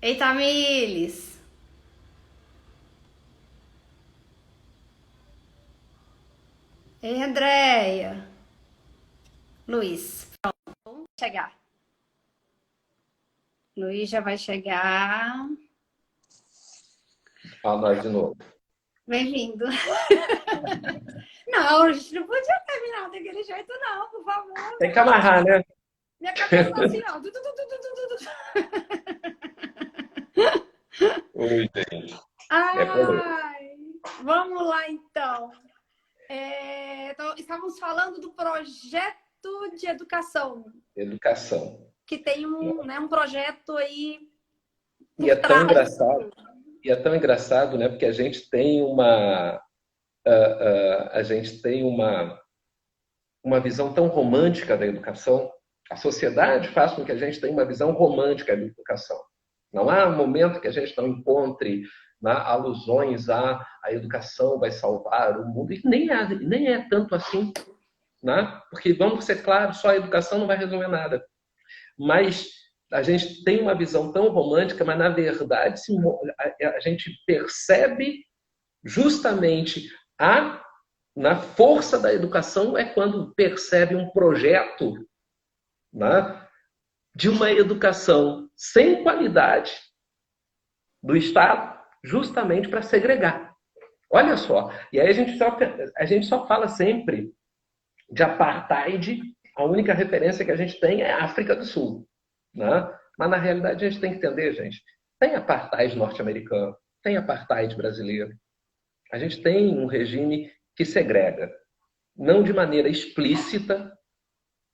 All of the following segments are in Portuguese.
Ei, Tamires! Ei, Andréia! Luiz, vamos chegar. Luiz já vai chegar. Ah, nós de novo. Bem-vindo. Não, a gente não podia terminar daquele jeito, não, por favor. Tem que amarrar, né? Minha cabeça tá assim, ó. Oi, gente. É problema. Ai, vamos lá, então. Estávamos falando do projeto de educação, Educação. que tem um projeto aí E por é tão trás disso engraçado, tudo. né? Porque a gente tem a gente tem uma visão tão romântica da educação. A sociedade faz com que a gente tenha uma visão romântica da educação. Não há um momento que a gente não encontre, né, alusões a educação vai salvar o mundo. E nem é tanto assim, né? Porque, vamos ser claros, só a educação não vai resolver nada. Mas a gente tem uma visão tão romântica, mas na verdade a gente percebe justamente na força da educação é quando percebe um projeto, né, de uma educação sem qualidade do Estado, justamente para segregar. Olha só, e aí a gente só fala sempre de apartheid, a única referência que a gente tem é a África do Sul. Né? Mas, na realidade, a gente tem que entender, gente, tem apartheid norte-americano, tem apartheid brasileiro. A gente tem um regime que segrega, não de maneira explícita,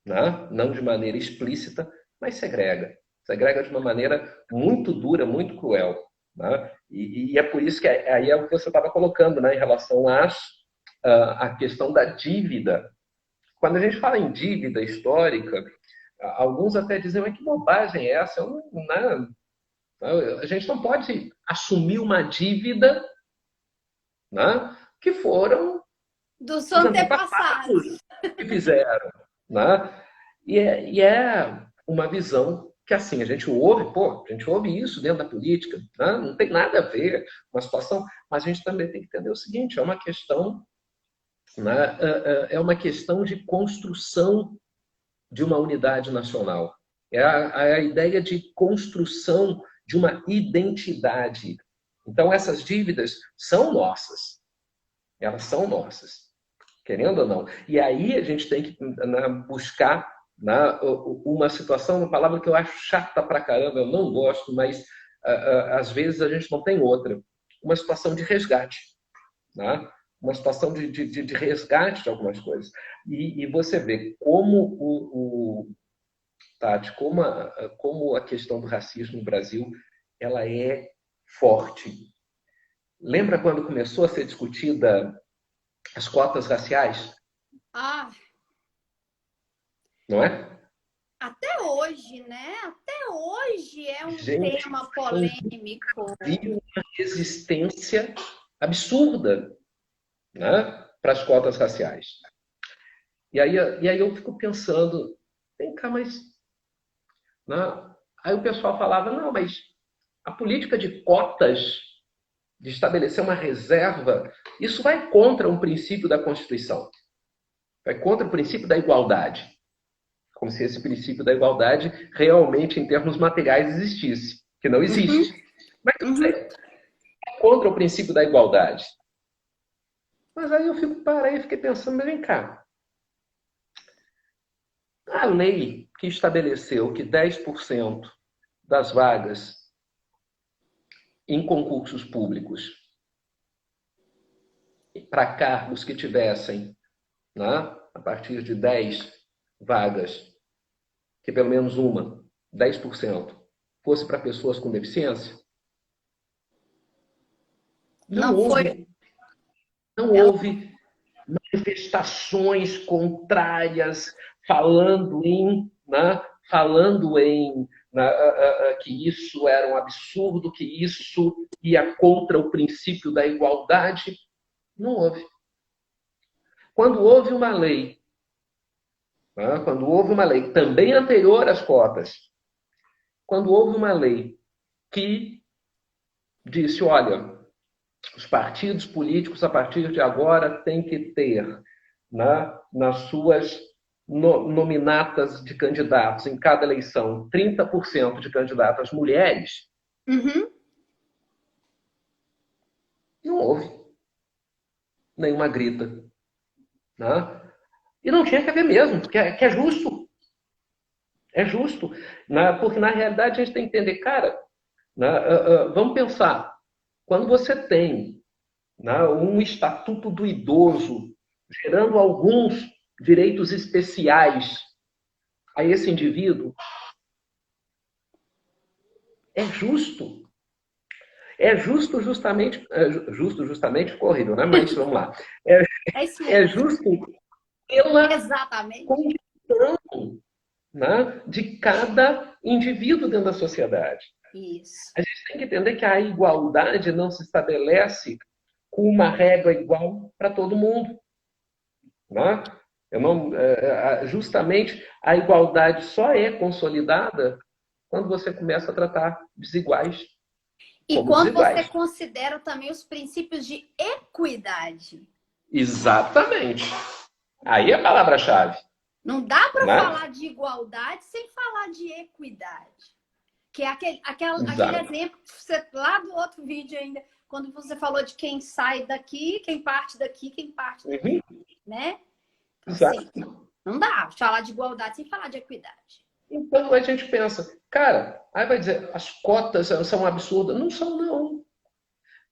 né? Não de maneira explícita, mas segrega. Segrega de uma maneira muito dura, muito cruel. Né? E é por isso que aí é o que você estava colocando, né, em relação à questão da dívida. Quando a gente fala em dívida histórica, alguns até dizem, mas que bobagem é essa? Né? A gente não pode assumir uma dívida, né, que foram Dos os antepassados antepassados. que fizeram. Né? E é uma visão que, assim, a gente ouve isso dentro da política, né? Não tem nada a ver com a situação, mas a gente também tem que entender o seguinte, é uma questão, né, é uma questão de construção de uma unidade nacional. É a ideia de construção de uma identidade. Então, essas dívidas são nossas. Elas são nossas, querendo ou não. E aí a gente tem que, né, buscar, né, uma situação, uma palavra que eu acho chata pra caramba, eu não gosto, mas às vezes a gente não tem outra. Uma situação de resgate. Né? Uma situação de resgate de algumas coisas. E você vê como Tati, como a questão do racismo no Brasil ela é forte. Lembra quando começou a ser discutida as cotas raciais? Ah, Não é? até hoje, né? Até hoje é um Gente, tema eu polêmico. vi uma resistência absurda, né, para as cotas raciais. E aí eu fico pensando, vem cá, mas... Né? Aí o pessoal falava, não, mas a política de cotas, de estabelecer uma reserva, isso vai contra um princípio da Constituição. Vai contra o princípio da igualdade. Como se esse princípio da igualdade realmente, em termos materiais, existisse. Que não Uhum, existe. Mas uhum. é contra o princípio da igualdade. Mas aí eu parei e fiquei pensando, mas vem cá. A lei que estabeleceu que 10% das vagas em concursos públicos para cargos que tivessem, né, a partir de 10 vagas, que pelo menos uma, 10%, fosse para pessoas com deficiência, não Não foi. houve, não Ela houve manifestações contrárias falando em que isso era um absurdo, que isso ia contra o princípio da igualdade. Não houve. Quando houve uma lei, né, quando houve uma lei também anterior às cotas, quando houve uma lei que disse, olha, os partidos políticos, a partir de agora, têm que ter, né, nas suas nominatas de candidatos em cada eleição, 30% de candidatas mulheres. Uhum. Não houve nenhuma grita. Né? E não tinha que haver mesmo, porque é justo. É justo. Porque, na realidade, a gente tem que entender, cara, vamos pensar, quando você tem, um estatuto do idoso gerando alguns direitos especiais a esse indivíduo, é justo. É justamente ficou horrível, né? Mas vamos lá. É isso É mesmo. justo pela Exatamente. condição, né, de cada indivíduo dentro da sociedade. Isso. A gente tem que entender que a igualdade não se estabelece com uma régua igual para todo mundo. Né? Justamente a igualdade só é consolidada quando você começa a tratar desiguais E como quando você desiguais. considera também os princípios de equidade. Exatamente. Aí é a palavra-chave. Não dá para Né? falar de igualdade sem falar de equidade. Que é aquele exemplo que você, lá do outro vídeo ainda, quando você falou de quem sai daqui, quem parte daqui, quem parte daqui. Uhum. Né? Então, Exato. assim, não dá falar de igualdade sem falar de equidade. Então a gente pensa, cara, aí vai dizer, as cotas são absurdas. Não são, não.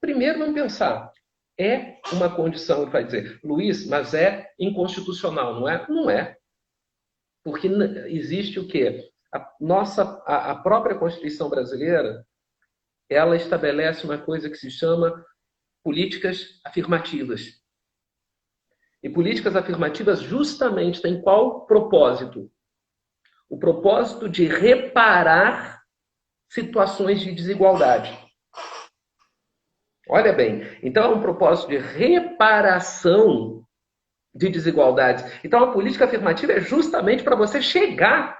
Primeiro vamos pensar, é uma condição, vai dizer, Luiz, mas é inconstitucional, não é? Não é. Porque existe o quê? A própria Constituição brasileira, ela estabelece uma coisa que se chama políticas afirmativas. E políticas afirmativas justamente têm qual propósito? O propósito de reparar situações de desigualdade. Olha bem, então é um propósito de reparação de desigualdades. Então a política afirmativa é justamente para você chegar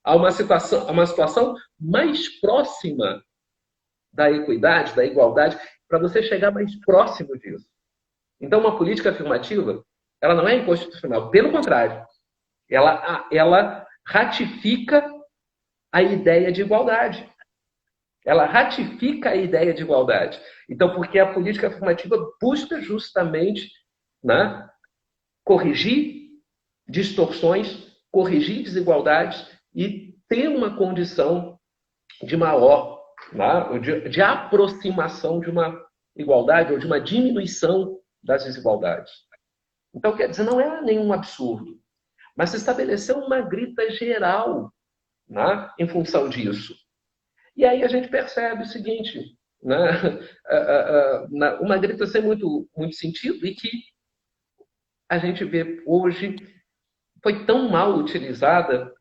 a uma situação mais próxima da equidade, da igualdade, para você chegar mais próximo disso. Então uma política afirmativa, ela não é inconstitucional, pelo contrário, ela ratifica a ideia de igualdade. Ela ratifica a ideia de igualdade. Então, porque a política afirmativa busca justamente, né, corrigir distorções, corrigir desigualdades e ter uma condição de maior, né, de aproximação de uma igualdade ou de uma diminuição das desigualdades. Então, quer dizer, não é nenhum absurdo, mas se estabeleceu uma grita geral, né, em função disso. E aí a gente percebe o seguinte, né, uma grita sem muito sentido e que a gente vê hoje foi tão mal utilizada,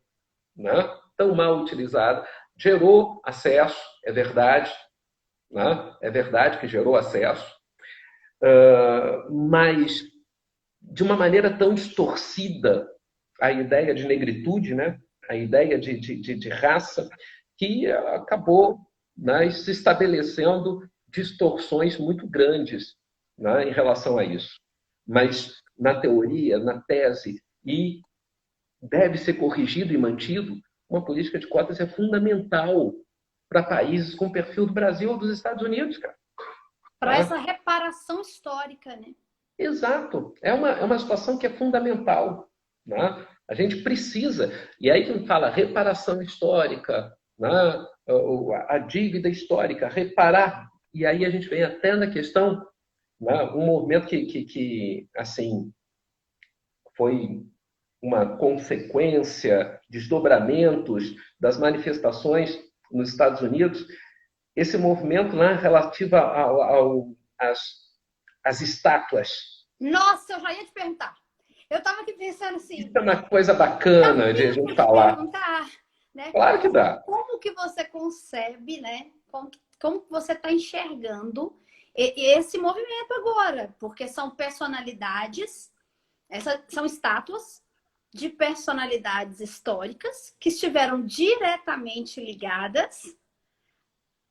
né, tão mal utilizada, gerou acesso, é verdade, né, é verdade que gerou acesso, mas de uma maneira tão distorcida a ideia de negritude, né, a ideia de raça, que acabou, né, se estabelecendo distorções muito grandes, né, em relação a isso. Mas na teoria, na tese, e deve ser corrigido e mantido, uma política de cotas é fundamental para países com o perfil do Brasil ou dos Estados Unidos, cara. Para essa reparação histórica, né? Exato. É uma situação que é fundamental. Né? A gente precisa. E aí quem fala reparação histórica, né? A dívida histórica, reparar. E aí a gente vem até na questão, né? Um movimento que assim, foi uma consequência, desdobramentos das manifestações nos Estados Unidos, esse movimento lá relativo às estátuas. Nossa, eu já ia te perguntar. Eu estava aqui pensando assim... Isso é uma coisa bacana de a gente falar. Perguntar, né? Claro que dá. Como que você concebe, né? Como você está enxergando esse movimento agora? Porque são personalidades, são estátuas de personalidades históricas que estiveram diretamente ligadas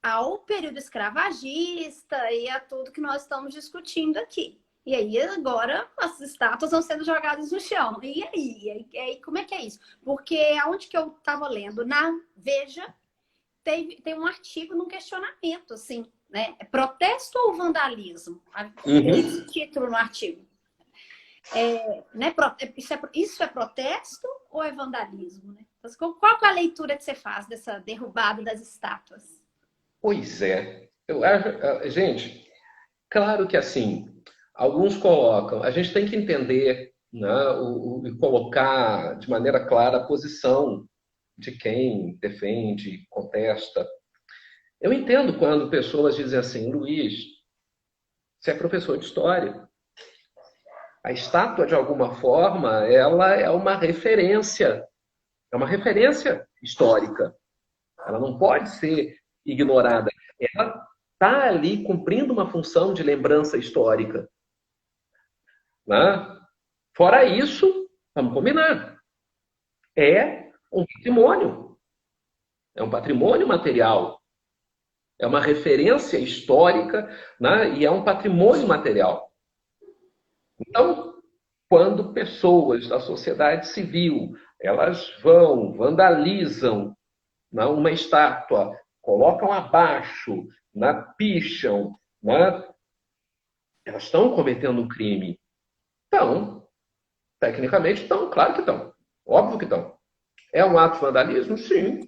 ao período escravagista e a tudo que nós estamos discutindo aqui. E aí, agora, as estátuas vão sendo jogadas no chão. E aí, como é que é isso? Porque aonde que eu estava lendo? Na Veja, tem um artigo num questionamento, assim, né? É protesto ou vandalismo? Tem esse título no artigo. Né? Isso é protesto ou é vandalismo? Né? Então, qual é a leitura que você faz dessa derrubada das estátuas? Pois é. Eu acho, gente, claro que assim, alguns colocam, a gente tem que entender, né, e colocar de maneira clara a posição de quem defende, contesta. Eu entendo quando pessoas dizem assim, Luiz, você é professor de história. A estátua, de alguma forma, ela é uma referência histórica. Ela não pode ser ignorada. Ela está ali cumprindo uma função de lembrança histórica. Né? Fora isso, vamos combinar. É um patrimônio. É um patrimônio material. É uma referência histórica, né? E é um patrimônio material. Então, quando pessoas da sociedade civil elas vão, vandalizam, né, uma estátua, colocam abaixo, né, picham, né, elas estão cometendo um crime. Então, tecnicamente estão, claro que estão. Óbvio que estão. É um ato de vandalismo? Sim.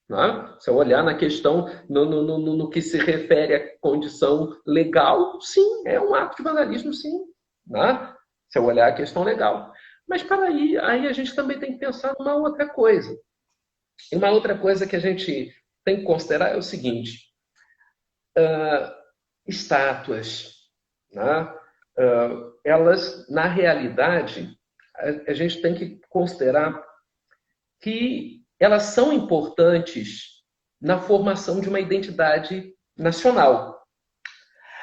Né? Se eu olhar na questão, no que se refere à condição legal, sim, é um ato de vandalismo, sim. Né? Se eu olhar a questão legal. Mas para aí a gente também tem que pensar numa outra coisa. E uma outra coisa que a gente tem que considerar é o seguinte: estátuas, né? Elas, na realidade, a gente tem que considerar que elas são importantes na formação de uma identidade nacional.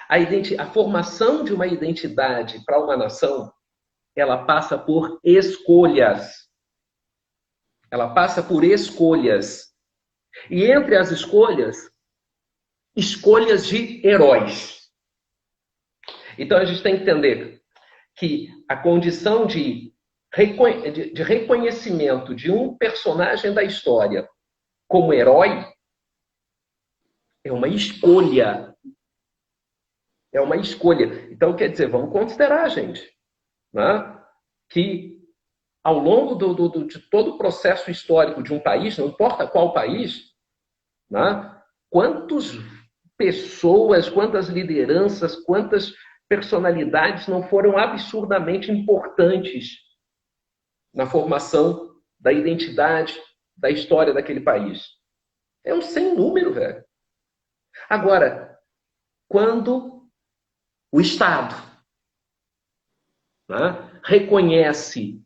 A formação de uma identidade para uma nação, ela passa por escolhas. Ela passa por escolhas. E entre as escolhas, escolhas de heróis. Então a gente tem que entender que a condição de reconhecimento de um personagem da história como herói é uma escolha. É uma escolha. Então, quer dizer, vamos considerar, gente, né, que ao longo de todo o processo histórico de um país, não importa qual país, né, quantas pessoas, quantas lideranças, quantas personalidades não foram absurdamente importantes na formação da identidade, da história daquele país. É um sem número, velho. Agora, quando o Estado, né, reconhece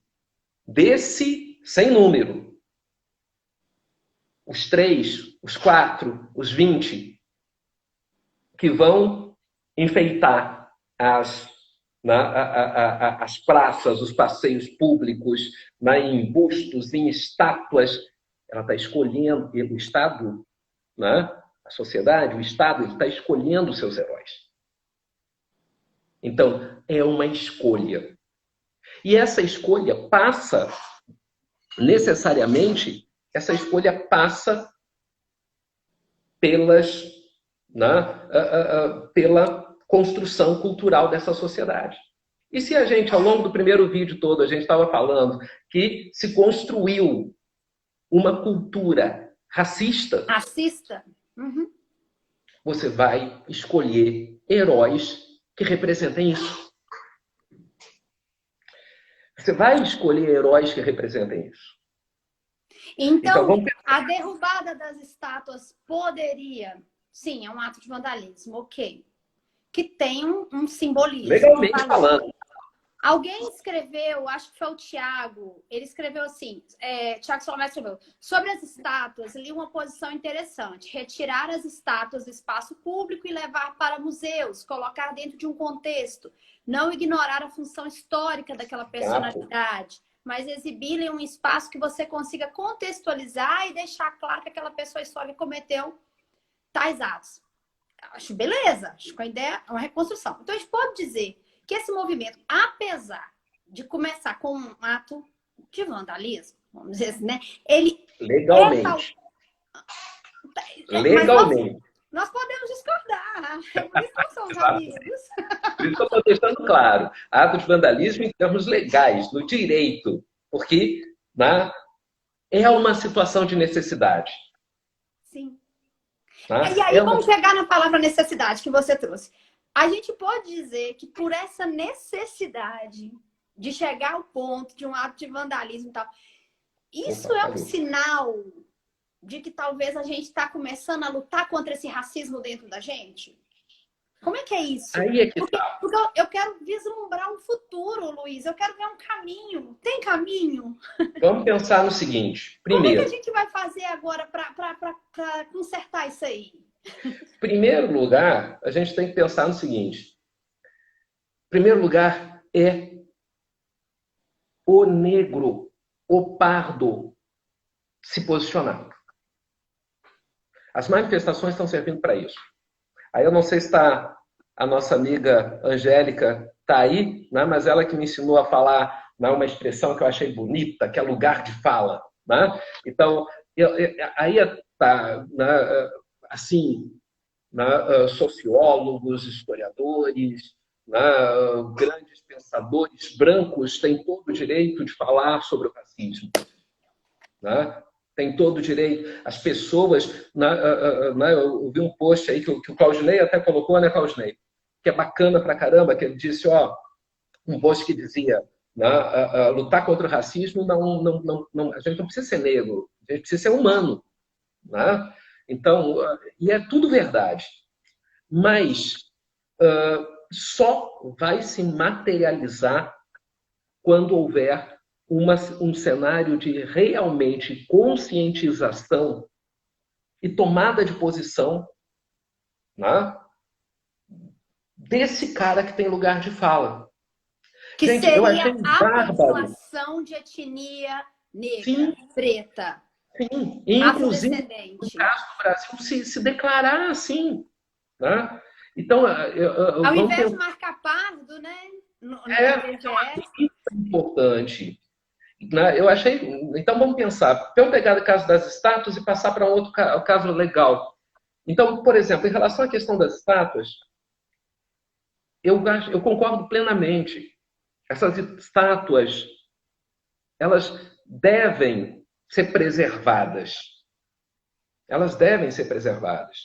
desse sem número os 3, os 4, os 20 que vão enfeitar as praças, os passeios públicos, em bustos, em estátuas, ela está escolhendo, o Estado, né, a sociedade, o Estado, ele está escolhendo os seus heróis. Então, é uma escolha. E essa escolha passa, necessariamente, pela construção cultural dessa sociedade. E se a gente, ao longo do primeiro vídeo todo, a gente estava falando que se construiu uma cultura racista, Uhum. Você vai escolher heróis que representem isso. Você vai escolher heróis que representem isso. Então a derrubada das estátuas poderia... Sim, é um ato de vandalismo, ok. Que tem um simbolismo. Legalmente falando. Alguém escreveu, acho que foi o Tiago, ele escreveu assim, Tiago Solomé escreveu, sobre as estátuas, li uma posição interessante, retirar as estátuas do espaço público e levar para museus, colocar dentro de um contexto, não ignorar a função histórica daquela personalidade, mas exibir em um espaço que você consiga contextualizar e deixar claro que aquela pessoa histórica cometeu tais atos. Acho beleza, acho que a ideia é uma reconstrução. Então, a gente pode dizer que esse movimento, apesar de começar com um ato de vandalismo, vamos dizer assim, né? Ele Legalmente. Legalmente. Nós podemos discordar, é por isso que nós somos amigos. Por isso que eu estou deixando claro. Ato de vandalismo em termos legais, no direito, porque é uma situação de necessidade. Sim. E aí, vamos pegar na palavra necessidade que você trouxe. A gente pode dizer que por essa necessidade de chegar ao ponto de um ato de vandalismo e tal, isso é um sinal de que talvez a gente está começando a lutar contra esse racismo dentro da gente? Como é que é isso? Aí é que tá. Porque eu quero vislumbrar um futuro, Luiz. Eu quero ver um caminho. Tem caminho? Vamos pensar no seguinte. Primeiro, como é que a gente vai fazer agora para consertar isso aí? Em primeiro lugar, a gente tem que pensar no seguinte. Em primeiro lugar, é o negro, o pardo, se posicionar. As manifestações estão servindo para isso. Aí eu não sei se está a nossa amiga Angélica está aí, né? Mas ela que me ensinou a falar uma expressão que eu achei bonita, que é lugar de fala. Né? Então, aí está, assim, sociólogos, historiadores, grandes pensadores brancos têm todo o direito de falar sobre o racismo. Tem todo o direito. As pessoas... eu vi um post aí que o Claudinei até colocou, né, Claudinei? Que é bacana pra caramba, que ele disse, um post que dizia, lutar contra o racismo, a gente não precisa ser negro, a gente precisa ser humano. Então, e é tudo verdade. Mas só vai se materializar quando houver um cenário de realmente conscientização e tomada de posição desse cara que tem lugar de fala. Que gente, seria a população de etnia negra, sim, preta. Sim, inclusive, no caso do Brasil, se declarar assim. Então, ao invés de marcar pardo, né? Isso é importante. Eu achei. Então, vamos pensar. Vamos pegar o caso das estátuas e passar para outro caso legal. Então, por exemplo, em relação à questão das estátuas, eu concordo plenamente. Essas estátuas, elas devem ser preservadas. Elas devem ser preservadas.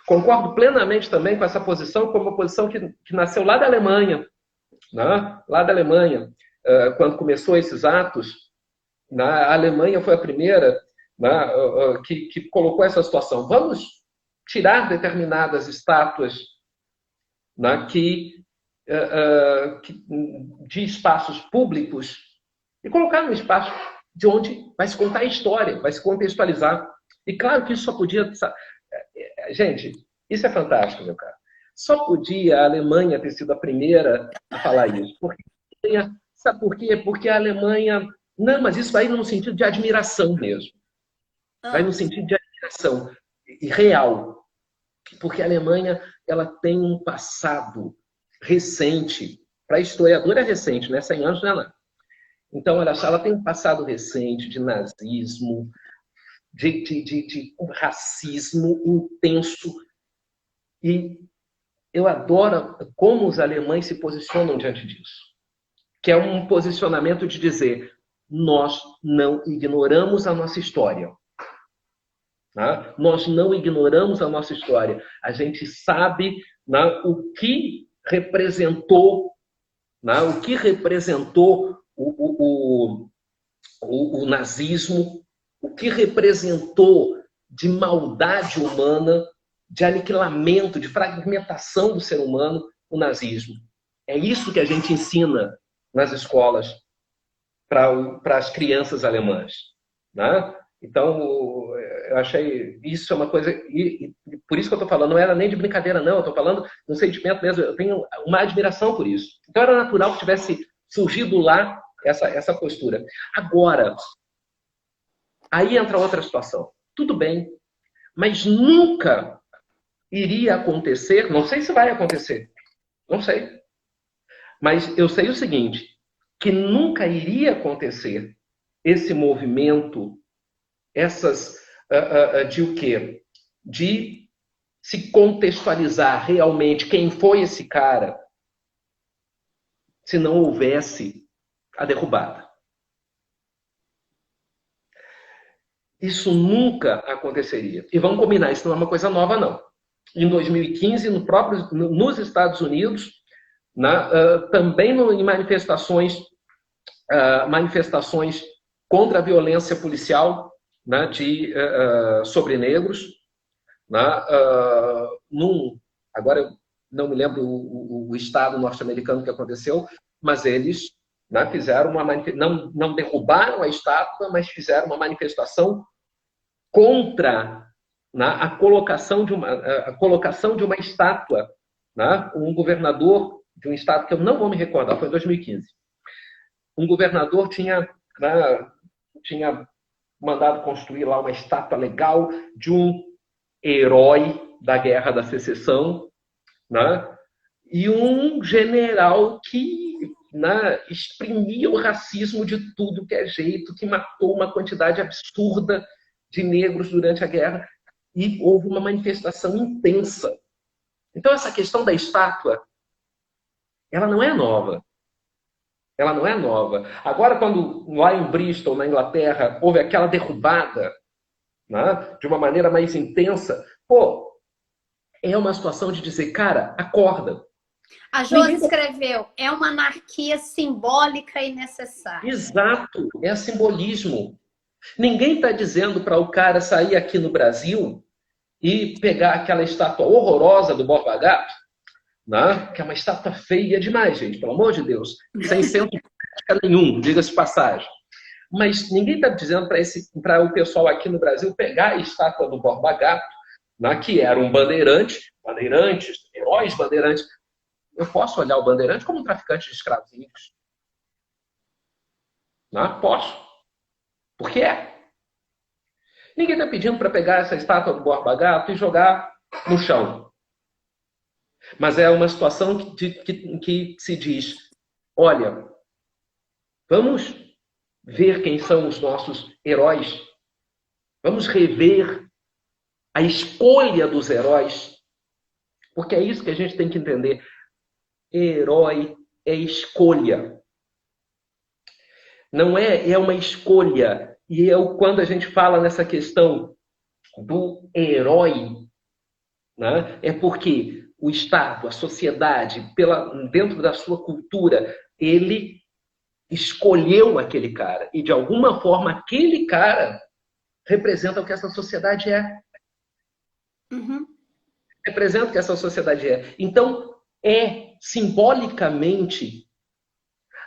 Concordo plenamente também com essa posição, como uma posição que nasceu lá da Alemanha. Lá da Alemanha, quando começou esses atos, a Alemanha foi a primeira que colocou essa situação. Vamos tirar determinadas estátuas de espaços públicos e colocar no espaço de onde vai se contar a história, vai se contextualizar. E claro que isso só podia... Gente, isso é fantástico, meu cara. Só podia a Alemanha ter sido a primeira a falar isso. Sabe por quê? Porque a Alemanha... Não, mas isso vai no sentido de admiração mesmo. Vai no sentido de admiração real. Porque a Alemanha ela tem um passado recente. Para historiador é recente, né? 100 anos não é nada. Então, olha só, ela tem um passado recente de nazismo, de racismo intenso. E eu adoro como os alemães se posicionam diante disso. Que é um posicionamento de dizer, nós não ignoramos a nossa história. Nós não ignoramos a nossa história. A gente sabe o que representou, o nazismo, o que representou de maldade humana, de aniquilamento, de fragmentação do ser humano, o nazismo. É isso que a gente ensina nas escolas para as crianças alemãs. Então, eu achei isso é uma coisa... E por isso que eu estou falando, não era nem de brincadeira, não. Eu estou falando de um sentimento mesmo. Eu tenho uma admiração por isso. Então, era natural que tivesse surgido lá essa postura. Agora, aí entra outra situação. Tudo bem. Mas nunca iria acontecer, não sei se vai acontecer, não sei. Mas eu sei o seguinte, que nunca iria acontecer esse movimento, de o quê? De se contextualizar realmente quem foi esse cara, se não houvesse a derrubada. Isso nunca aconteceria. E vamos combinar, isso não é uma coisa nova, não. Em 2015, nos Estados Unidos, também em manifestações contra a violência policial, sobre negros, agora eu não me lembro o estado norte-americano que aconteceu, mas eles fizeram não derrubaram a estátua, mas fizeram uma manifestação contra a colocação de uma estátua. Um governador de um estado que eu não vou me recordar, foi em 2015. Um governador tinha mandado construir lá uma estátua legal de um herói da Guerra da Secessão, e um general que exprimia o racismo de tudo que é jeito, que matou uma quantidade absurda de negros durante a guerra, e houve uma manifestação intensa. Então, essa questão da estátua, ela não é nova. Ela não é nova. Agora, quando lá em Bristol, na Inglaterra, houve aquela derrubada, de uma maneira mais intensa, é uma situação de dizer, cara, acorda. A Josi escreveu, é uma anarquia simbólica e necessária. Exato, é simbolismo. Ninguém está dizendo para o cara sair aqui no Brasil e pegar aquela estátua horrorosa do Borba Gato, que é uma estátua feia demais, gente, pelo amor de Deus, sem centro de prática nenhum, diga-se de passagem. Mas ninguém está dizendo para o pessoal aqui no Brasil pegar a estátua do Borba Gato, que era um bandeirantes, heróis bandeirantes. Eu posso olhar o bandeirante como um traficante de escravinhos. Posso. Porque é. Ninguém está pedindo para pegar essa estátua do Borba Gato e jogar no chão. Mas é uma situação que se diz, olha, vamos ver quem são os nossos heróis. Vamos rever a escolha dos heróis. Porque é isso que a gente tem que entender. Herói é escolha. Não é uma escolha. E quando a gente fala nessa questão do herói, é porque o Estado, a sociedade, dentro da sua cultura, ele escolheu aquele cara. E, de alguma forma, aquele cara representa o que essa sociedade é. Uhum. Representa o que essa sociedade é. Então, simbolicamente,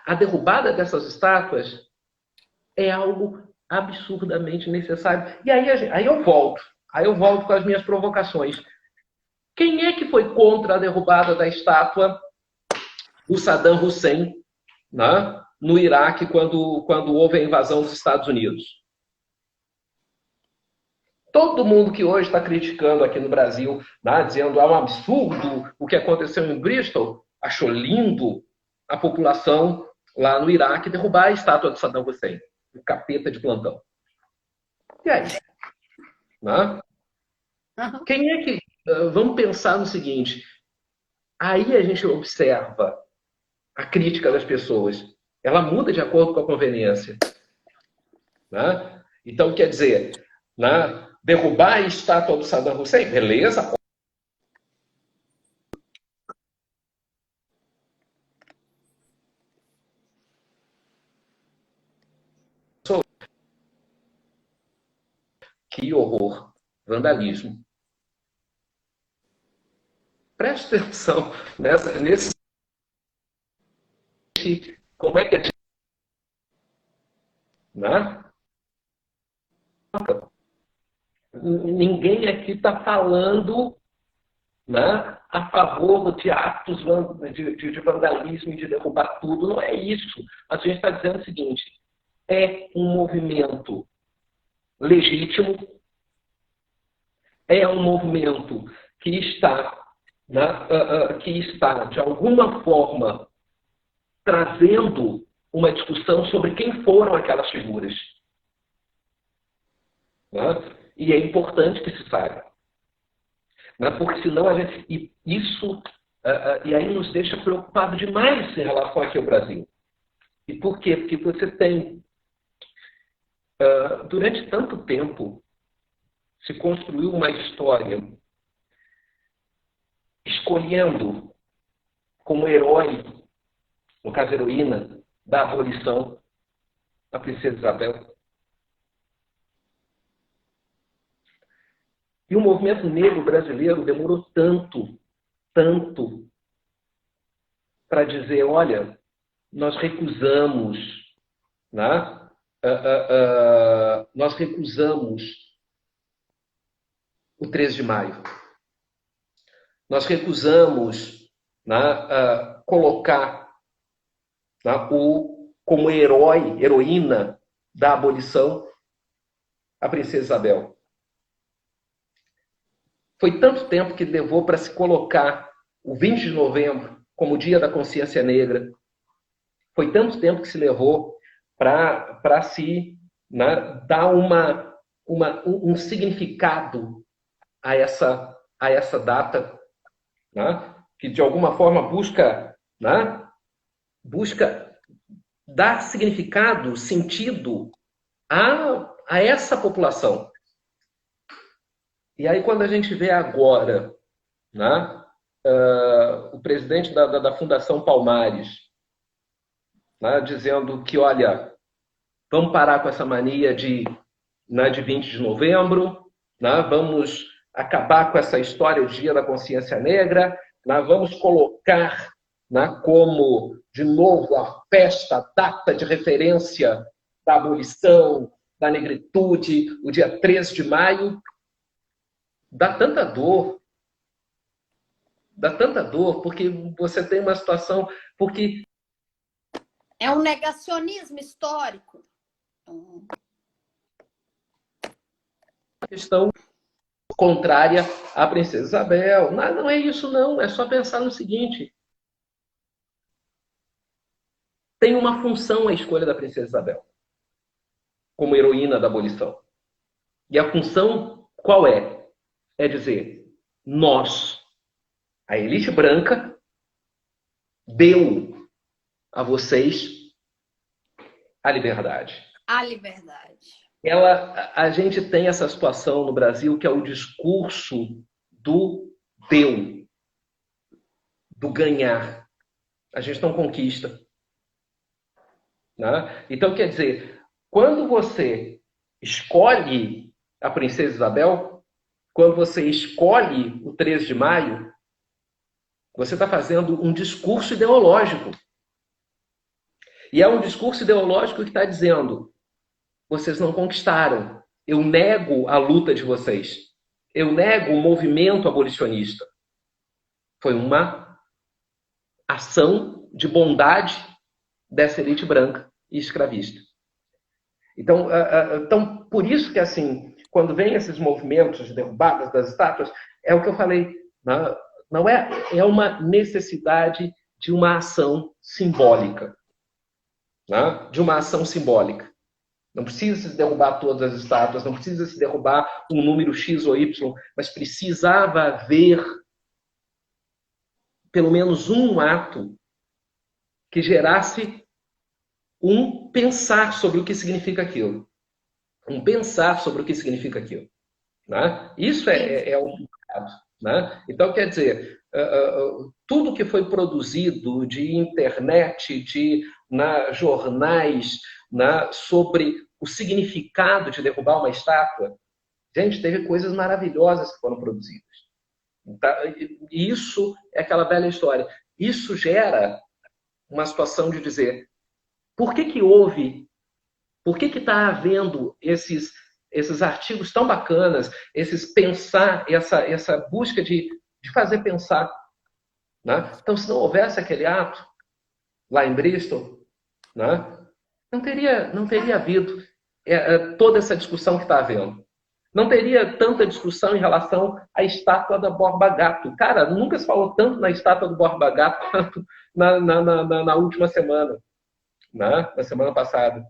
a derrubada dessas estátuas é algo absurdamente necessário. E aí eu volto com as minhas provocações. Quem é que foi contra a derrubada da estátua do Saddam Hussein, no Iraque, quando houve a invasão dos Estados Unidos? Todo mundo que hoje está criticando aqui no Brasil, dizendo um absurdo o que aconteceu em Bristol, achou lindo a população lá no Iraque derrubar a estátua do Saddam Hussein, o capeta de plantão. E aí? Quem é que... Vamos pensar no seguinte, aí a gente observa a crítica das pessoas. Ela muda de acordo com a conveniência. Então, quer dizer, derrubar a estátua do Saddam Hussein, beleza? Que horror, vandalismo. Preste atenção nesse... Como é que é? Ninguém aqui está falando a favor de atos de vandalismo e de derrubar tudo. Não é isso. A gente está dizendo o seguinte, é um movimento legítimo é um movimento que está, né, de alguma forma, trazendo uma discussão sobre quem foram aquelas figuras. Né? E é importante que se saiba. Né? Porque senão a gente... E aí nos deixa preocupado demais em relação aqui ao Brasil. E por quê? Porque você tem, durante tanto tempo, se construiu uma história escolhendo como herói, no caso heroína, da abolição, a princesa Isabel. E o movimento negro brasileiro demorou tanto para dizer, olha, nós recusamos, né? Nós recusamos o 13 de maio. Nós recusamos, né, colocar, né, como herói, heroína da abolição, a princesa Isabel. Foi tanto tempo que levou para se colocar o 20 de novembro como o Dia da Consciência Negra. Foi tanto tempo que se levou para se, né, dar um significado a essa data, né, que de alguma forma busca dar significado, sentido a essa população. E aí, quando a gente vê agora, né, o presidente da Fundação Palmares, né, dizendo que, olha, vamos parar com essa mania de 20 de novembro, né, vamos acabar com essa história, o Dia da Consciência Negra, né, vamos colocar, né, como, de novo, a festa, a data de referência da abolição, da negritude, o dia 13 de maio, dá tanta dor, porque você tem uma situação, porque é um negacionismo histórico. Questão contrária à princesa Isabel. Não é isso, não. É só pensar no seguinte. Tem uma função a escolha da princesa Isabel como heroína da abolição. E a função qual é? É dizer, nós, a elite branca, deu a vocês a liberdade. A liberdade. A gente tem essa situação no Brasil que é o discurso do deu, do ganhar. A gente não conquista. Né? Então, quer dizer, quando você escolhe a princesa Isabel, quando você escolhe o 13 de maio, você está fazendo um discurso ideológico. E é um discurso ideológico que está dizendo: vocês não conquistaram. Eu nego a luta de vocês. Eu nego o movimento abolicionista. Foi uma ação de bondade dessa elite branca e escravista. Então, por isso que, assim, quando vem esses movimentos de derrubadas das estátuas, é o que eu falei, não é uma necessidade de uma ação simbólica. Né? De uma ação simbólica. Não precisa se derrubar todas as estátuas, não precisa se derrubar um número X ou Y, mas precisava haver pelo menos um ato que gerasse um pensar sobre o que significa aquilo. Um pensar sobre o que significa aquilo. Né? Isso é um pecado. Né? Então, quer dizer, tudo que foi produzido de internet, de jornais, sobre o significado de derrubar uma estátua, gente, teve coisas maravilhosas que foram produzidas. E isso é aquela velha história. Isso gera uma situação de dizer, por que está havendo esses artigos tão bacanas, esses pensar, essa busca de fazer pensar. Né? Então, se não houvesse aquele ato lá em Bristol, né, não teria havido toda essa discussão que está havendo. Não teria tanta discussão em relação à estátua da Borba Gato. Cara, nunca se falou tanto na estátua do Borba Gato quanto na última semana, né? Na semana passada.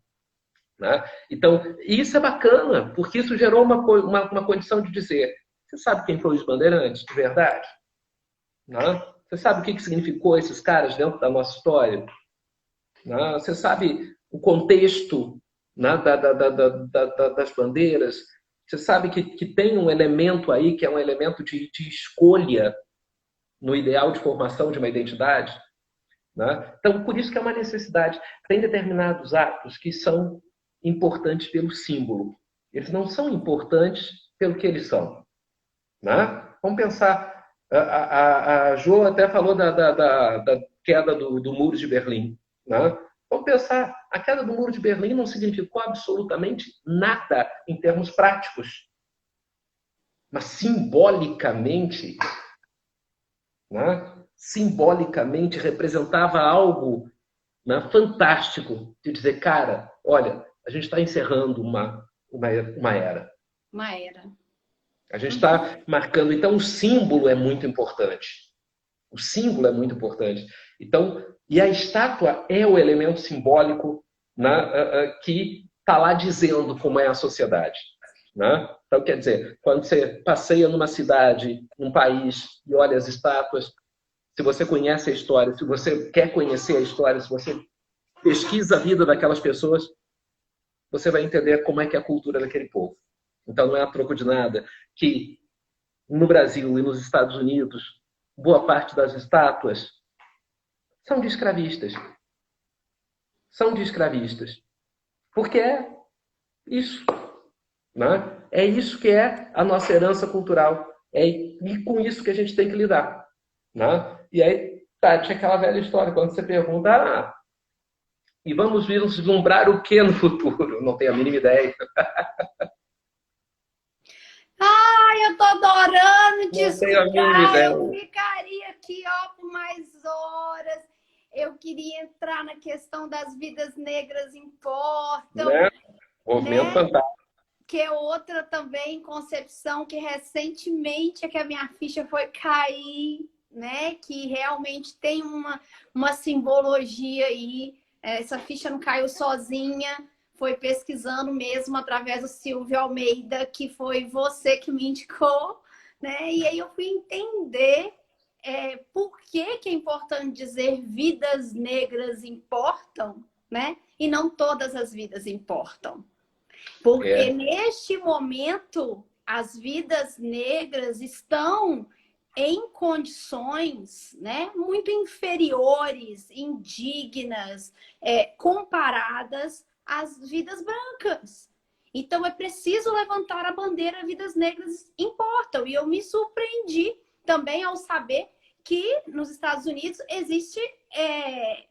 Né? Então, isso é bacana, porque isso gerou uma condição de dizer: você sabe quem foi os bandeirantes, de verdade? Né? Você sabe o que significou esses caras dentro da nossa história? Né? Você sabe o contexto, né, das bandeiras? Você sabe que tem um elemento aí que é um elemento de escolha no ideal de formação de uma identidade? Né? Então, por isso que é uma necessidade. Tem determinados atos que são importantes pelo símbolo. Eles não são importantes pelo que eles são. Né? Vamos pensar. A Jo até falou da queda do Muro de Berlim. Né? Vamos pensar. A queda do Muro de Berlim não significou absolutamente nada em termos práticos. Mas simbolicamente, né? Simbolicamente representava algo, né, fantástico, de dizer: cara, olha, a gente está encerrando uma era. Uma era. A gente está marcando. Então, o símbolo é muito importante. O símbolo é muito importante. Então, e a estátua é o elemento simbólico, né, que está lá dizendo como é a sociedade. Né? Então, quer dizer, quando você passeia numa cidade, num país, e olha as estátuas, se você conhece a história, se você quer conhecer a história, se você pesquisa a vida daquelas pessoas, você vai entender como é que é a cultura daquele povo. Então, não é a troco de nada que no Brasil e nos Estados Unidos, boa parte das estátuas são de escravistas. São de escravistas. Porque é isso. Né? É isso que é a nossa herança cultural. E com isso que a gente tem que lidar. Né? E aí, Tati, aquela velha história, quando você pergunta: e vamos vislumbrar o que no futuro? Não tenho a mínima ideia. Ai, eu tô adorando te Não tenho a mínima escutar. ideia. Eu ficaria aqui, ó, por mais horas. Eu queria entrar na questão das vidas negras importam, Né? Movimento né? fantástico. Que é outra também concepção que recentemente é que a minha ficha foi cair, né? Que realmente tem uma simbologia aí. Essa ficha não caiu sozinha, foi pesquisando mesmo através do Silvio Almeida, que foi você que me indicou, né? E aí eu fui entender por que é importante dizer vidas negras importam, né? E não todas as vidas importam. Porque neste momento as vidas negras estão em condições, né, muito inferiores, indignas, comparadas às vidas brancas. Então é preciso levantar a bandeira: vidas negras importam. E eu me surpreendi também ao saber que nos Estados Unidos existe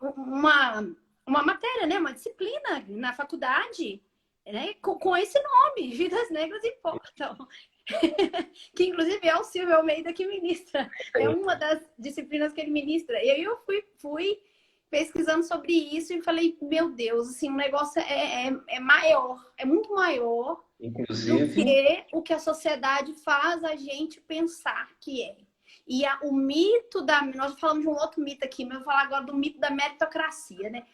uma matéria, né, uma disciplina na faculdade, né, com esse nome, Vidas Negras Importam. Que inclusive é o Silvio Almeida que ministra. É uma das disciplinas que ele ministra. E aí eu fui pesquisando sobre isso e falei: meu Deus, assim, o negócio é maior, é muito maior, inclusive, do que o que a sociedade faz a gente pensar que é. E o mito nós falamos de um outro mito aqui, mas eu vou falar agora do mito da meritocracia, né?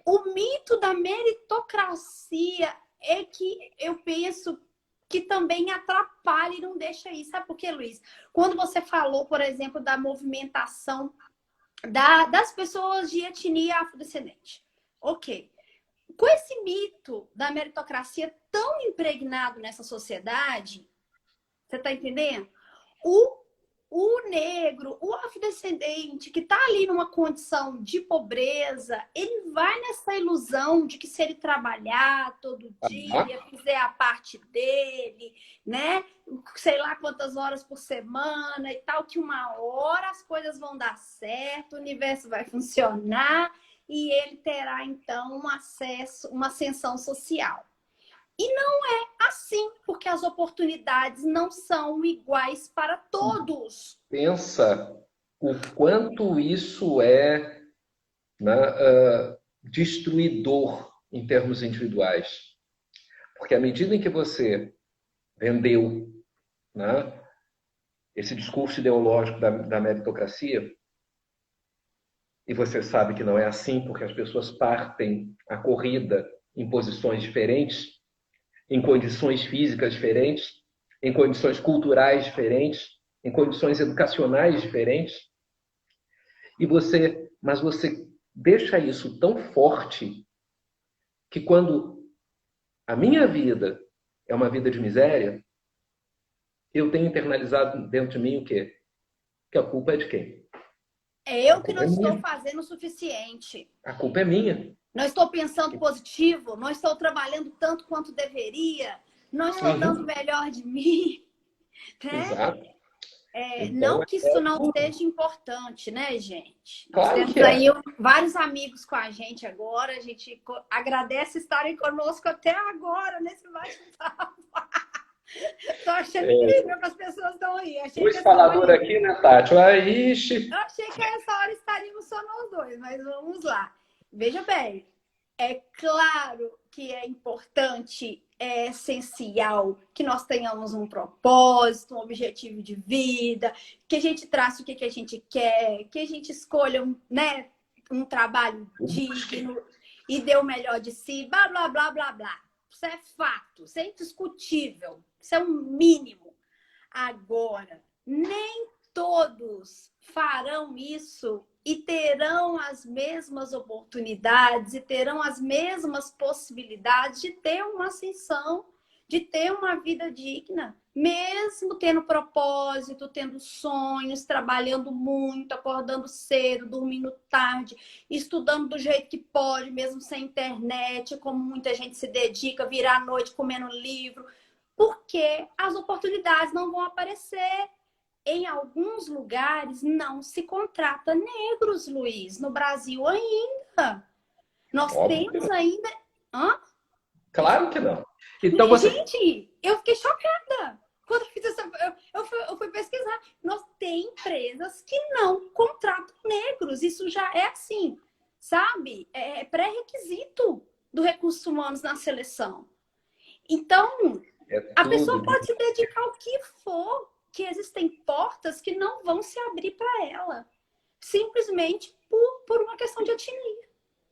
O mito da meritocracia é que eu penso que também atrapalha e não deixa ir. Sabe por quê, Luiz? Quando você falou, por exemplo, da movimentação das pessoas de etnia afrodescendente. Ok. Com esse mito da meritocracia tão impregnado nessa sociedade, você está entendendo? O negro, o afrodescendente que está ali numa condição de pobreza, ele vai nessa ilusão de que se ele trabalhar todo dia, fizer a parte dele, né? Sei lá quantas horas por semana e tal, que uma hora as coisas vão dar certo, o universo vai funcionar e ele terá então um acesso, uma ascensão social. E não é assim, porque as oportunidades não são iguais para todos. Pensa o quanto isso é, né, destruidor em termos individuais. Porque à medida em que você vendeu, né, esse discurso ideológico da meritocracia, e você sabe que não é assim, porque as pessoas partem a corrida em posições diferentes, em condições físicas diferentes, em condições culturais diferentes, em condições educacionais diferentes. Mas você deixa isso tão forte que quando a minha vida é uma vida de miséria, eu tenho internalizado dentro de mim o quê? Que a culpa é de quem? É eu que não estou fazendo o suficiente. A culpa é minha. Não estou pensando positivo, não estou trabalhando tanto quanto deveria, não estou dando o melhor de mim. Né? Exato. Então, não que isso não seja importante, né, gente? Claro Nós temos aí vários amigos com a gente agora. A gente agradece estarem conosco até agora, nesse bate-papo. Estou achando incrível que as pessoas estão aí. Dois faladores aqui, né, Tati? Eu achei que a essa hora estaríamos só nós dois, mas vamos lá. Veja bem, é claro que é importante, é essencial que nós tenhamos um propósito, um objetivo de vida, que a gente trace o que a gente quer, que a gente escolha, né, um trabalho digno e dê o melhor de si, blá, blá, blá, blá, blá. Isso é fato, isso é indiscutível, isso é um mínimo. Agora, nem todos farão isso e terão as mesmas oportunidades e terão as mesmas possibilidades de ter uma ascensão, de ter uma vida digna, mesmo tendo propósito, tendo sonhos, trabalhando muito, acordando cedo, dormindo tarde, estudando do jeito que pode, mesmo sem internet, como muita gente se dedica, virar à noite comendo livro, porque as oportunidades não vão aparecer. Em alguns lugares não se contrata negros, Luiz. No Brasil ainda. Nós temos ainda... Hã? Claro que não. Então você... Gente, eu fiquei chocada. Quando eu fiz essa... eu fui pesquisar. Nós temos empresas que não contratam negros. Isso já é assim, sabe? É pré-requisito do recursos humanos na seleção. Então, a pessoa pode se dedicar ao que for, que existem portas que não vão se abrir para ela, simplesmente por uma questão de etnia.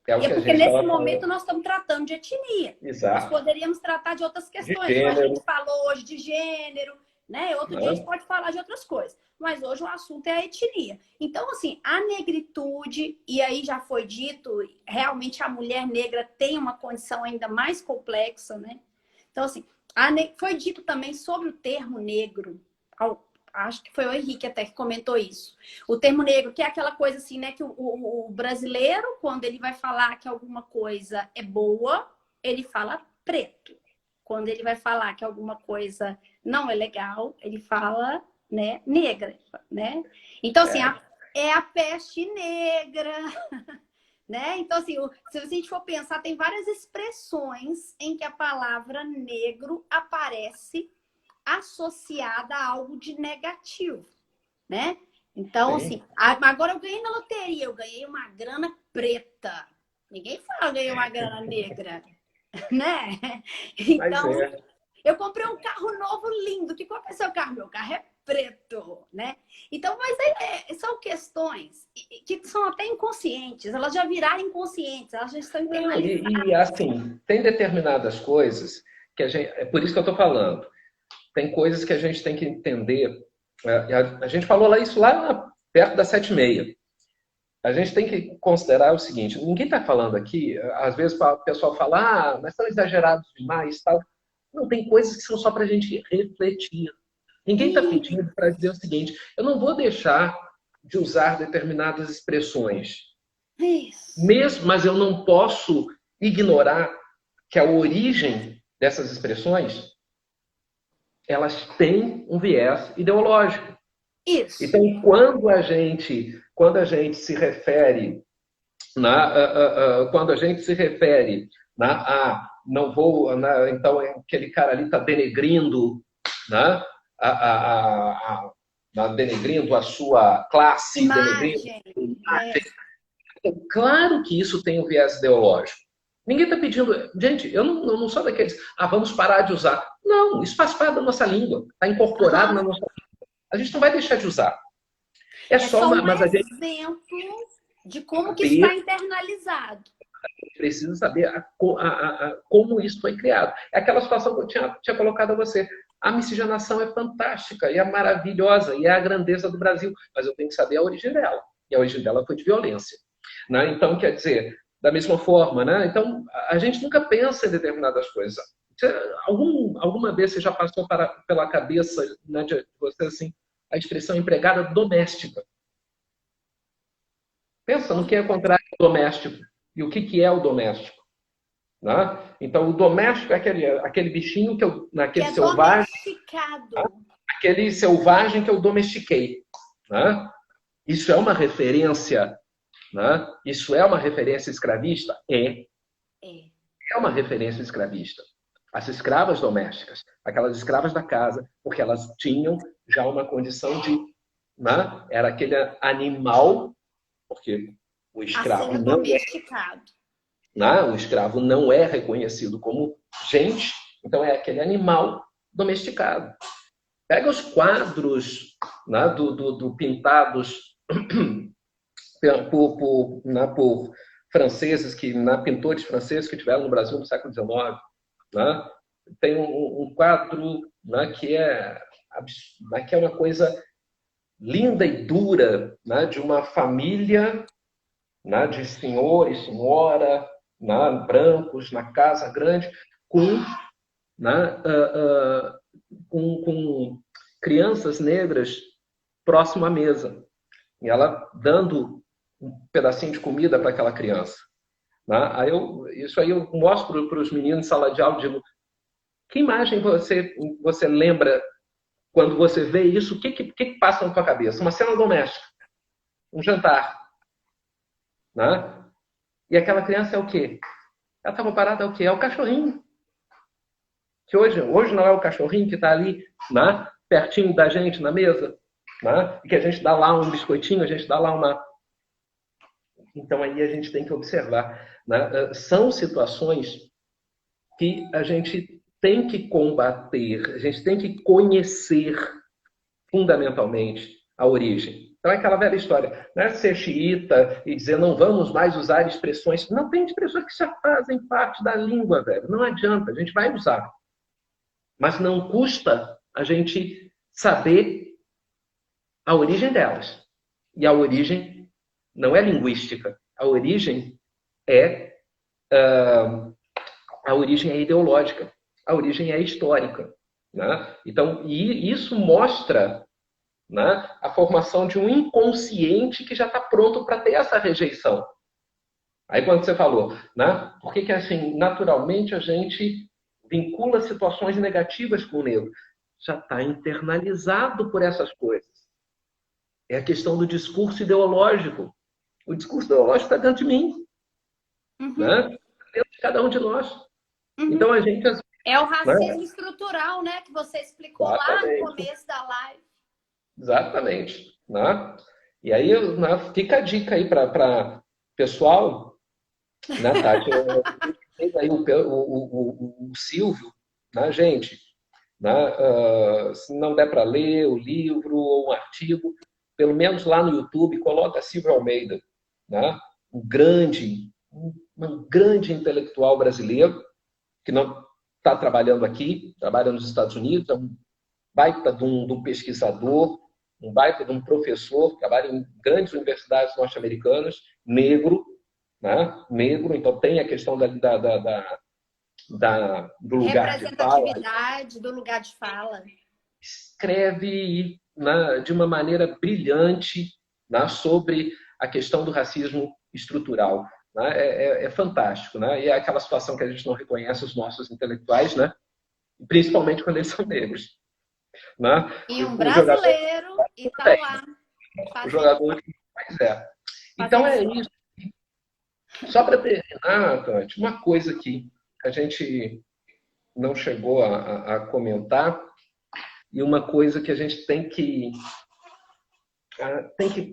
É porque nesse momento nós estamos tratando de etnia. Exato. Nós poderíamos tratar de outras questões. A gente falou hoje de gênero, né? Outro dia a gente pode falar de outras coisas. Mas hoje o assunto é a etnia. Então, assim, a negritude, e aí já foi dito, realmente a mulher negra tem uma condição ainda mais complexa, né? Então, assim, foi dito também sobre o termo negro. Acho que foi o Henrique até que comentou isso. O termo negro, que é aquela coisa assim, né? Que o brasileiro, quando ele vai falar que alguma coisa é boa, ele fala preto. Quando ele vai falar que alguma coisa não é legal, ele fala, né, negra, né? Então, assim, é a peste negra, né? Então, assim, se a gente for pensar, tem várias expressões em que a palavra negro aparece associada a algo de negativo, né? Então, assim, agora eu ganhei na loteria, eu ganhei uma grana preta. Ninguém fala eu ganhei uma grana negra, né? Então, eu comprei um carro novo lindo. Que cor é seu carro? Meu carro é preto, né? Então, mas são questões que são até inconscientes. Elas já viraram inconscientes, elas já estão internalizadas. E assim, tem determinadas coisas que a gente... É por isso que eu estou falando. Tem coisas que a gente tem que entender. A gente falou isso lá perto das 7h30. A gente tem que considerar o seguinte: ninguém está falando aqui, às vezes o pessoal fala, mas são exagerados demais, tal. Não, tem coisas que são só para a gente refletir. Ninguém está pedindo para dizer o seguinte: eu não vou deixar de usar determinadas expressões. Mas eu não posso ignorar que a origem dessas expressões, elas têm um viés ideológico. Isso. Então, quando a gente se refere não vou, então aquele cara ali está denegrindo, né, denegrindo a sua classe, denegrindo a imagem. Claro que isso tem um viés ideológico. Ninguém está pedindo... Gente, eu não sou daqueles... vamos parar de usar. Não, isso faz parte da nossa língua. Está incorporado na nossa língua. A gente não vai deixar de usar. É só um mas a gente exemplo de como que está internalizado. Precisa saber como isso foi criado. É aquela situação que eu tinha colocado a você. A miscigenação é fantástica, e é maravilhosa, e é a grandeza do Brasil, mas eu tenho que saber a origem dela. E a origem dela foi de violência. Né? Então, quer dizer, da mesma forma, né? Então, a gente nunca pensa em determinadas coisas. Alguma vez você já passou pela cabeça, né, de você assim, a expressão empregada doméstica? Pensa no que é contrário do doméstico. E o que é o doméstico? Né? Então, o doméstico é aquele bichinho que é selvagem, domesticado. Né? Aquele selvagem que eu domestiquei. Né? Isso é uma referência, né? Isso é uma referência escravista? É uma referência escravista. As escravas domésticas, aquelas escravas da casa, porque elas tinham já uma condição de... Né? Era aquele animal, porque o escravo não domesticado. O escravo não é reconhecido como gente, então é aquele animal domesticado. Pega os quadros, né, do pintados por franceses, pintores franceses que tiveram no Brasil no século XIX. Né? Tem um quadro, né, que é uma coisa linda e dura, né, de uma família, né, de senhor e senhora, brancos, na casa grande, com crianças negras próximo à mesa. E ela dando um pedacinho de comida para aquela criança. Né? Isso aí eu mostro para os meninos em sala de aula, digo, que imagem você lembra quando você vê isso? O que passa na tua cabeça? Uma cena doméstica, um jantar. Né? E aquela criança é o quê? Ela estava parada, é o quê? É o cachorrinho. Que hoje não é o cachorrinho que está ali, né? Pertinho da gente na mesa, né? E que a gente dá lá um biscoitinho, a gente dá lá uma... Então aí a gente tem que observar. Né? São situações que a gente tem que combater, a gente tem que conhecer fundamentalmente a origem. Então é aquela velha história, né? Ser xiita e dizer não vamos mais usar expressões. Não, tem expressões que já fazem parte da língua, velho. Não adianta, a gente vai usar. Mas não custa a gente saber a origem delas. E a origem não é linguística. A origem é ideológica. A origem é histórica. Né? Então, e isso mostra, né, a formação de um inconsciente que já está pronto para ter essa rejeição. Aí quando você falou, né, por que assim, naturalmente a gente vincula situações negativas com o negro? Já está internalizado por essas coisas. É a questão do discurso ideológico. O discurso ideológico está dentro de mim. Né? Dentro de cada um de nós. Então a gente... É o racismo estrutural, né? Que você explicou lá no começo da live. Exatamente. Né? E aí, né, fica a dica aí para pessoal, né, Tati? Tem aí o Silvio, né, gente? Né, se não der para ler o livro ou um artigo, pelo menos lá no YouTube, coloca Silvio Almeida, né? um grande intelectual brasileiro que não está trabalhando aqui, trabalha nos Estados Unidos, é um baita de um pesquisador, um baita de um professor, trabalha em grandes universidades norte-americanas, negro, né? Negro, então tem a questão do lugar de fala. Representatividade do lugar de fala. Escreve, né, de uma maneira brilhante, né, sobre a questão do racismo estrutural. Né? É fantástico. Né? E é aquela situação que a gente não reconhece os nossos intelectuais, né? Principalmente quando eles são negros. Né? E um brasileiro e tá lá. O jogador... Pois é. Então é isso. Só para terminar, Tati, uma coisa que a gente não chegou a comentar e uma coisa que a gente tem que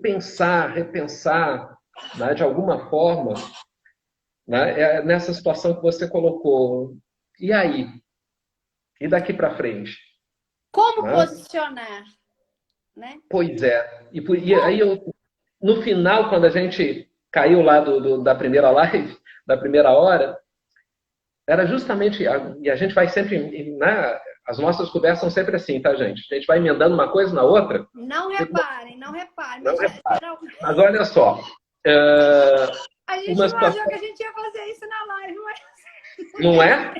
pensar, repensar, né, de alguma forma, né? É nessa situação que você colocou. E aí? E daqui para frente? Como Né? posicionar, né? Pois é. E aí, no final, quando a gente caiu lá da primeira live, da primeira hora, era justamente, e a gente vai sempre, né, as nossas conversas são sempre assim, tá, gente? A gente vai emendando uma coisa na outra. Não reparem, não reparem, Não mas repara. geralmente Mas olha só, a gente uma não achou que situação, a gente ia fazer isso na live, mas não é?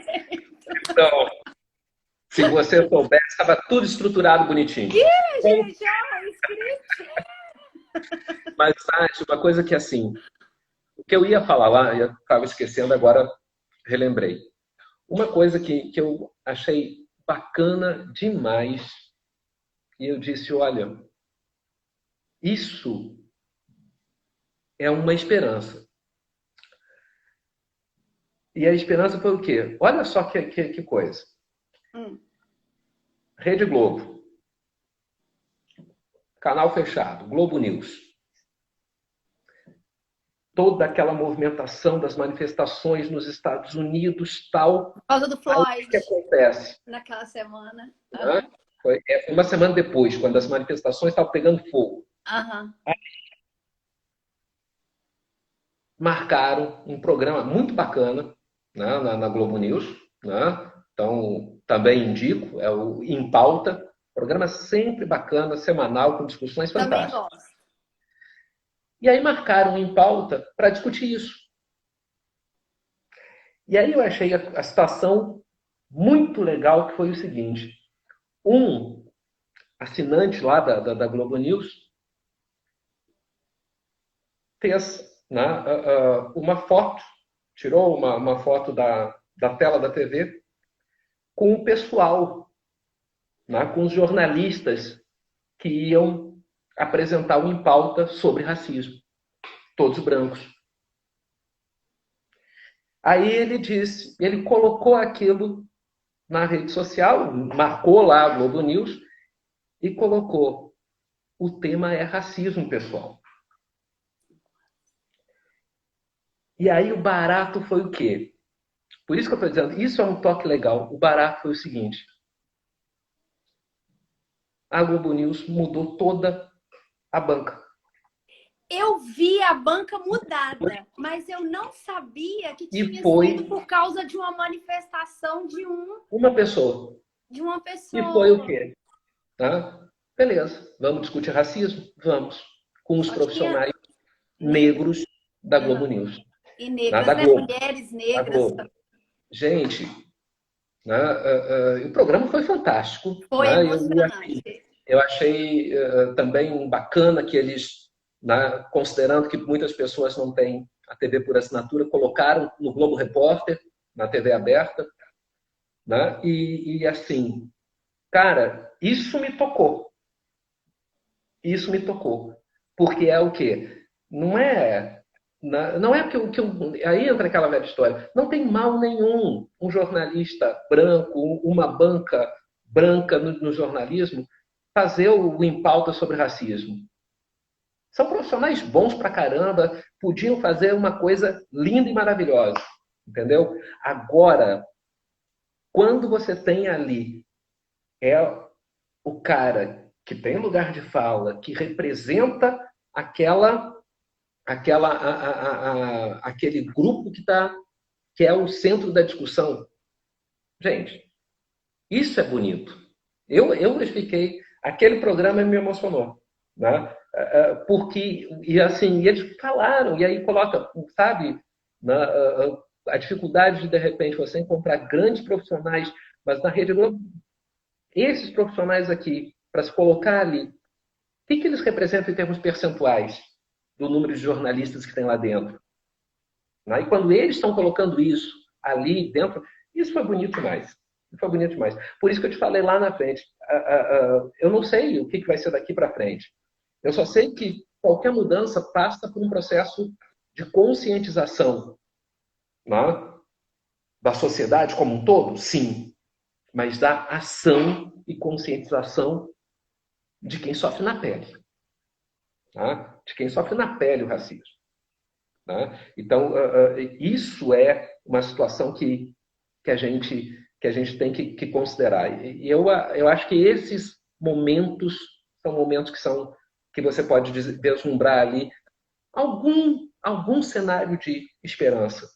Então, se você soubesse, estava tudo estruturado bonitinho. Ih, gente, ó, script. Mas, Tati, uma coisa que assim, o que eu ia falar lá, eu estava esquecendo, agora relembrei. Uma coisa que eu achei bacana demais, e eu disse, olha, isso é uma esperança. E a esperança foi o quê? Olha só que coisa. Rede Globo, canal fechado, Globo News. Toda aquela movimentação das manifestações nos Estados Unidos, tal. Por causa do Aí, Floyd. o que acontece? Naquela semana. Né? Foi uma semana depois, quando as manifestações estavam pegando fogo. Marcaram um programa muito bacana, né, na Globo News. Né? Então, também indico, é o Em Pauta. Programa sempre bacana, semanal, com discussões fantásticas. Também gosto. E aí marcaram Em Pauta para discutir isso. E aí eu achei a situação muito legal, que foi o seguinte. Um assinante lá da Globo News fez, né, uma foto, tirou uma foto da tela da TV com o pessoal, né, com os jornalistas que iam apresentar o Em Pauta sobre racismo, todos brancos. Aí ele disse, ele colocou aquilo na rede social, marcou lá a Globo News e colocou: o tema é racismo, pessoal. E aí o barato foi o quê? Por isso que eu estou dizendo, isso é um toque legal. O barato foi o seguinte: a Globo News mudou toda a banca. Eu vi a banca mudada, mas eu não sabia que tinha foi sido por causa de uma manifestação de uma pessoa. de uma pessoa. E foi o quê? Tá? Beleza, vamos discutir racismo? Vamos. Com os Só profissionais tinha negros da Globo News. E negras, Da né? Globo. Mulheres Da negras. Globo. Gente, o programa foi fantástico. Foi Né? emocionante. Eu achei também bacana que eles, né, considerando que muitas pessoas não têm a TV por assinatura, colocaram no Globo Repórter, na TV aberta. Né? E assim, cara, isso me tocou. Isso me tocou. Porque é o quê? Não é que aí entra aquela velha história. Não tem mal nenhum um jornalista branco, uma banca branca no jornalismo, fazer o Em Pauta sobre racismo. São profissionais bons pra caramba, podiam fazer uma coisa linda e maravilhosa, entendeu? Agora, quando você tem ali o cara que tem lugar de fala, que representa aquele grupo que é o centro da discussão. Gente, isso é bonito. Eu fiquei, aquele programa me emocionou, né? Porque e assim, e eles falaram, e aí coloca, sabe, a dificuldade de repente você encontrar grandes profissionais, mas na Rede Globo, esses profissionais aqui, para se colocar ali, o que eles representam em termos percentuais do número de jornalistas que tem lá dentro? Né? E quando eles estão colocando isso ali dentro, isso foi bonito demais. Foi bonito demais. Por isso que eu te falei lá na frente. Eu não sei o que vai ser daqui para frente. Eu só sei que qualquer mudança passa por um processo de conscientização, né? Da sociedade como um todo, sim. Mas da ação e conscientização de quem sofre na pele. Tá? De quem sofre na pele o racismo. né? Então, isso é uma situação que a gente tem que considerar. E eu acho que esses momentos são momentos que você pode vislumbrar ali algum cenário de esperança,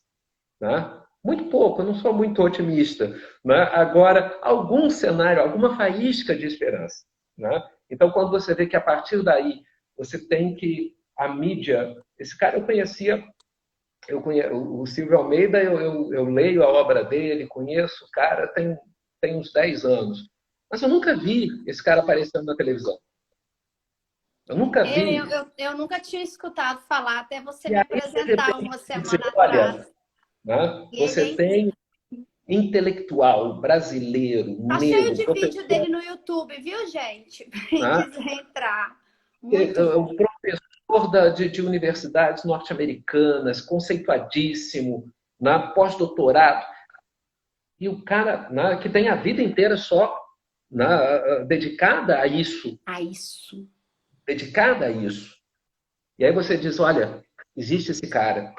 né? Muito pouco, eu não sou muito otimista, né? Agora, algum cenário, alguma faísca de esperança, né? Então, quando você vê que a partir daí você tem que a mídia, esse cara o Silvio Almeida, eu leio a obra dele, conheço o cara, tem uns 10 anos, mas eu nunca vi esse cara aparecendo na televisão. Eu nunca vi. Eu nunca tinha escutado falar até você E me aí, de apresentar repente, uma você semana olha, atrás. né? E ele Você é tem intelectual brasileiro, Tá cheio negro, de vídeo professor, dele no YouTube, viu, gente? Quem né? quiser entrar. Muito O bom. professor de universidades norte-americanas, conceituadíssimo, né? Pós-doutorado, e o cara, né, que tem a vida inteira só, né, dedicada a isso, Ah, isso. dedicada a isso. E aí você diz, olha, existe esse cara,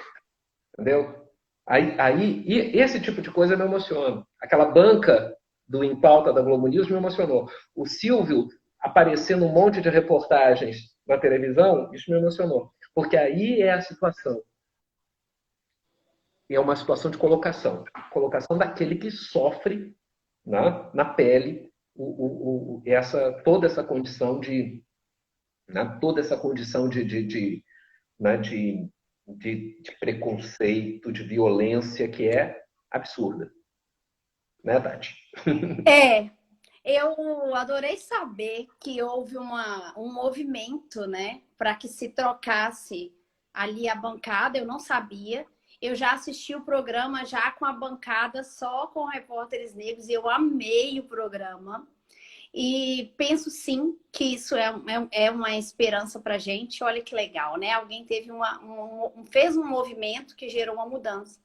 entendeu? E esse tipo de coisa me emociona. Aquela banca do Em Pauta da Globo News me emocionou. O Silvio aparecendo um monte de reportagens na televisão, isso me emocionou. Porque aí é a situação. E é uma situação de colocação. Colocação daquele que sofre, né, na pele toda essa condição né, toda essa condição né, de preconceito, de violência que é absurda. Né, Tati? É, eu adorei saber que houve um movimento, né, para que se trocasse ali a bancada. Eu não sabia. Eu já assisti o programa já com a bancada só com repórteres negros e eu amei o programa. E penso sim que isso é uma esperança para a gente. Olha que legal, né? Alguém teve fez um movimento que gerou uma mudança.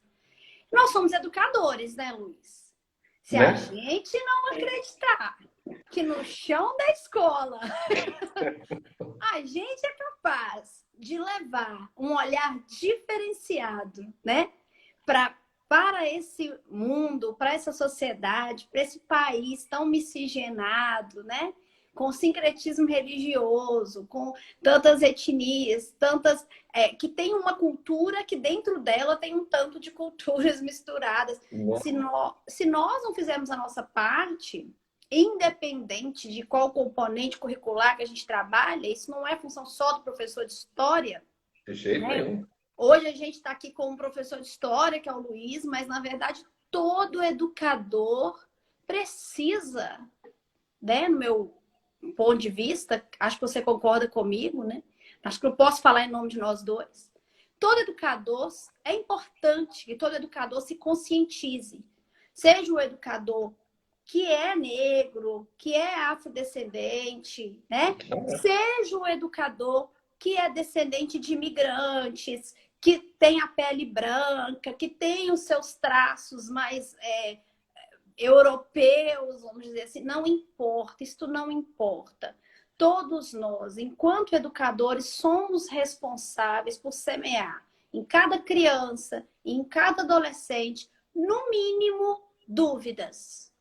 Nós somos educadores, né, Luiz? Se a Né? gente não acreditar que no chão da escola a gente é capaz de levar um olhar diferenciado, né, para esse mundo, para essa sociedade, para esse país tão miscigenado, né? Com sincretismo religioso, com tantas etnias, que tem uma cultura que dentro dela tem um tanto de culturas misturadas. Se nós não fizermos a nossa parte, independente de qual componente curricular que a gente trabalha, isso não é função só do professor de história, De jeito né? nenhum. Hoje a gente está aqui com um professor de história, que é o Luiz, mas na verdade todo educador precisa, né, no meu ponto de vista, acho que você concorda comigo, né? Acho que eu posso falar em nome de nós dois. Todo educador, é importante que todo educador se conscientize. Seja o educador que é negro, que é afrodescendente, né? Seja o educador que é descendente de imigrantes, que tem a pele branca, que tem os seus traços mais europeus, vamos dizer assim, não importa, isto não importa. Todos nós, enquanto educadores, somos responsáveis por semear em cada criança, em cada adolescente, no mínimo, dúvidas.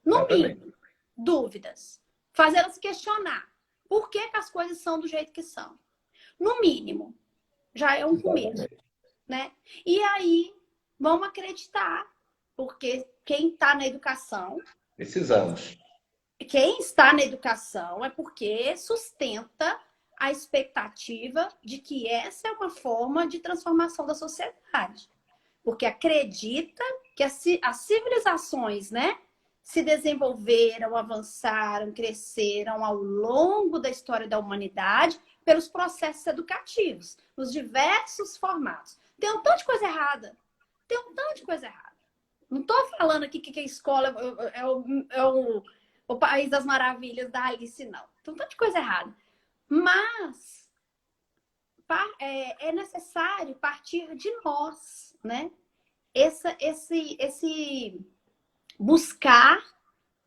No mínimo, dúvidas. Fazê-las questionar. Por que as coisas são do jeito que são? No mínimo, já é um começo, né? E aí, vamos acreditar, porque quem está na educação... Precisamos. Quem está na educação é porque sustenta a expectativa de que essa é uma forma de transformação da sociedade. Porque acredita que as civilizações, né, se desenvolveram, avançaram, cresceram ao longo da história da humanidade pelos processos educativos, nos diversos formatos. Tem um tanto de coisa errada. Tem um tanto de coisa errada. Não estou falando aqui que a escola é o País das Maravilhas da Alice, não. Tem um tanto de coisa errada. Mas é necessário partir de nós, né? Esse buscar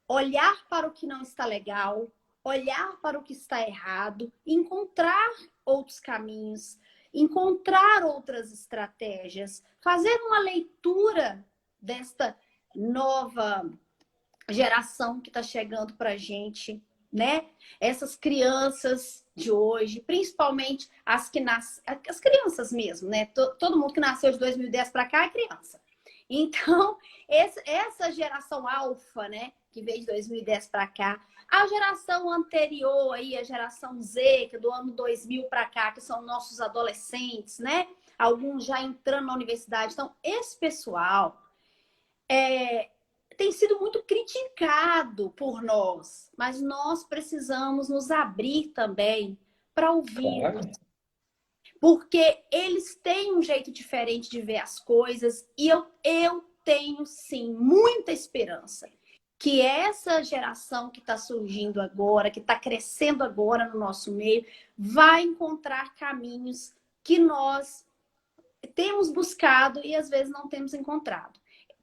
olhar para o que não está legal, olhar para o que está errado, encontrar outros caminhos, encontrar outras estratégias, fazer uma leitura desta nova geração que está chegando para a gente, né? Essas crianças de hoje, principalmente as que nascem, as crianças mesmo, né? Todo mundo que nasceu de 2010 para cá é criança. Então, essa geração alfa, né? Que veio de 2010 para cá, a geração anterior aí, a geração Z, que é do ano 2000 para cá, que são nossos adolescentes, né? Alguns já entrando na universidade. Então, esse pessoal tem sido muito criticado por nós, mas nós precisamos nos abrir também para ouvir. Claro. Porque eles têm um jeito diferente de ver as coisas e eu tenho, sim, muita esperança que essa geração que está surgindo agora, que está crescendo agora no nosso meio, vai encontrar caminhos que nós temos buscado e às vezes não temos encontrado.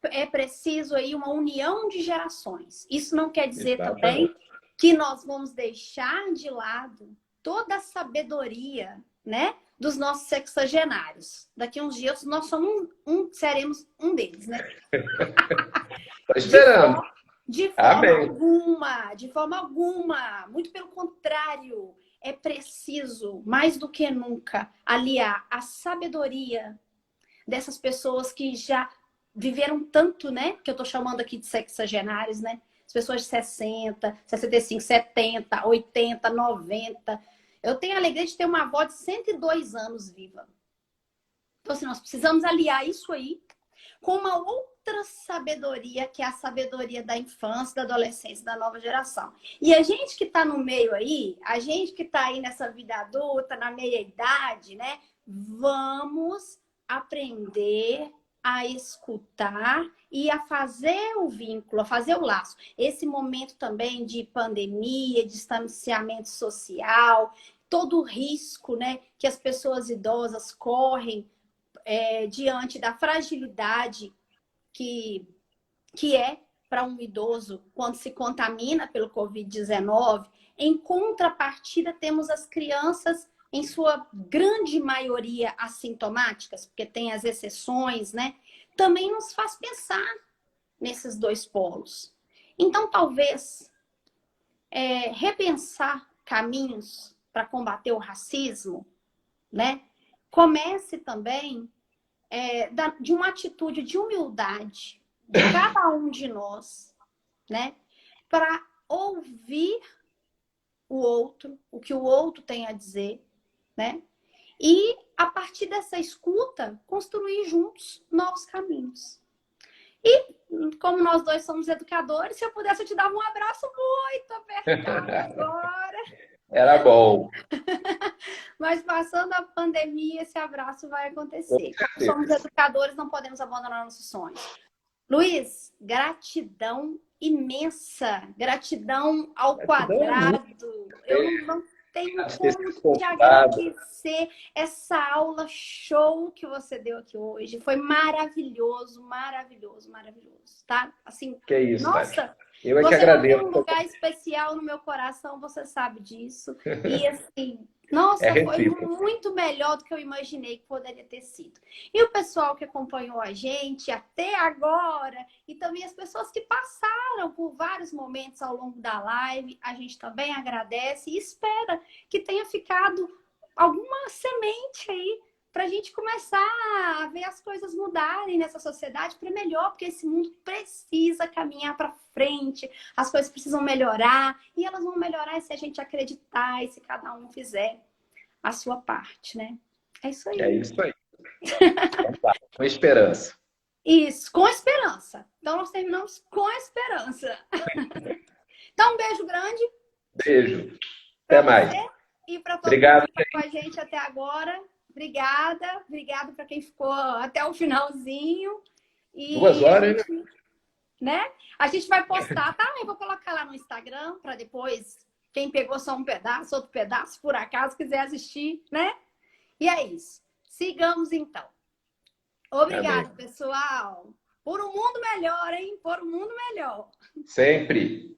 É preciso aí uma união de gerações. Isso não quer dizer também que nós vamos deixar de lado toda a sabedoria, né, dos nossos sexagenários. Daqui a uns dias nós seremos um deles, né? Estou esperando. De forma alguma. Muito pelo contrário, é preciso, mais do que nunca, aliar a sabedoria dessas pessoas que já viveram tanto, né? Que eu tô chamando aqui de sexagenários, né? As pessoas de 60, 65, 70, 80, 90. Eu tenho a alegria de ter uma avó de 102 anos viva. Então, assim, nós precisamos aliar isso aí com uma outra sabedoria, que é a sabedoria da infância, da adolescência, da nova geração. E a gente que está no meio aí, a gente que está aí nessa vida adulta, na meia-idade, né? Vamos aprender a escutar e a fazer o vínculo, a fazer o laço. Esse momento também de pandemia, distanciamento social, todo o risco, né, que as pessoas idosas correm diante da fragilidade que é para um idoso quando se contamina pelo Covid-19. Em contrapartida, temos as crianças, em sua grande maioria, assintomáticas, porque tem as exceções, né? Também nos faz pensar nesses dois polos. Então, talvez, repensar caminhos para combater o racismo, né? Comece também de uma atitude de humildade de cada um de nós, né? Para ouvir o outro, o que o outro tem a dizer, né? E, a partir dessa escuta, construir juntos novos caminhos. E, como nós dois somos educadores, se eu pudesse, eu te dava um abraço muito apertado agora. Era bom. Mas, passando a pandemia, esse abraço vai acontecer. Como somos educadores, não podemos abandonar nossos sonhos. Luiz, gratidão imensa. Gratidão ao quadrado. Eu não tenho como te agradecer essa aula show que você deu aqui hoje. Foi maravilhoso, maravilhoso, maravilhoso, tá? Assim, que isso, nossa, Tati. Eu é que agradeço. Você tem um lugar especial no meu coração, você sabe disso. E assim, nossa, foi muito melhor do que eu imaginei que poderia ter sido. E o pessoal que acompanhou a gente até agora, e também as pessoas que passaram por vários momentos ao longo da live, a gente também agradece e espera que tenha ficado alguma semente aí para a gente começar a ver as coisas mudarem nessa sociedade para melhor, porque esse mundo precisa caminhar para frente, as coisas precisam melhorar, e elas vão melhorar se a gente acreditar e se cada um fizer a sua parte, né? É isso aí. É isso aí. Com esperança. Isso, com esperança. Então, nós terminamos com esperança. Então, um beijo grande. Beijo. Até mais. E para todo mundo que ficou com a gente até agora. Obrigada. Obrigada para quem ficou até o finalzinho. E 2 horas, né? A gente vai postar, tá? Eu vou colocar lá no Instagram para depois, quem pegou só um pedaço, outro pedaço, por acaso, quiser assistir, né? E é isso. Sigamos, então. Obrigada, pessoal. Por um mundo melhor, hein? Por um mundo melhor. Sempre.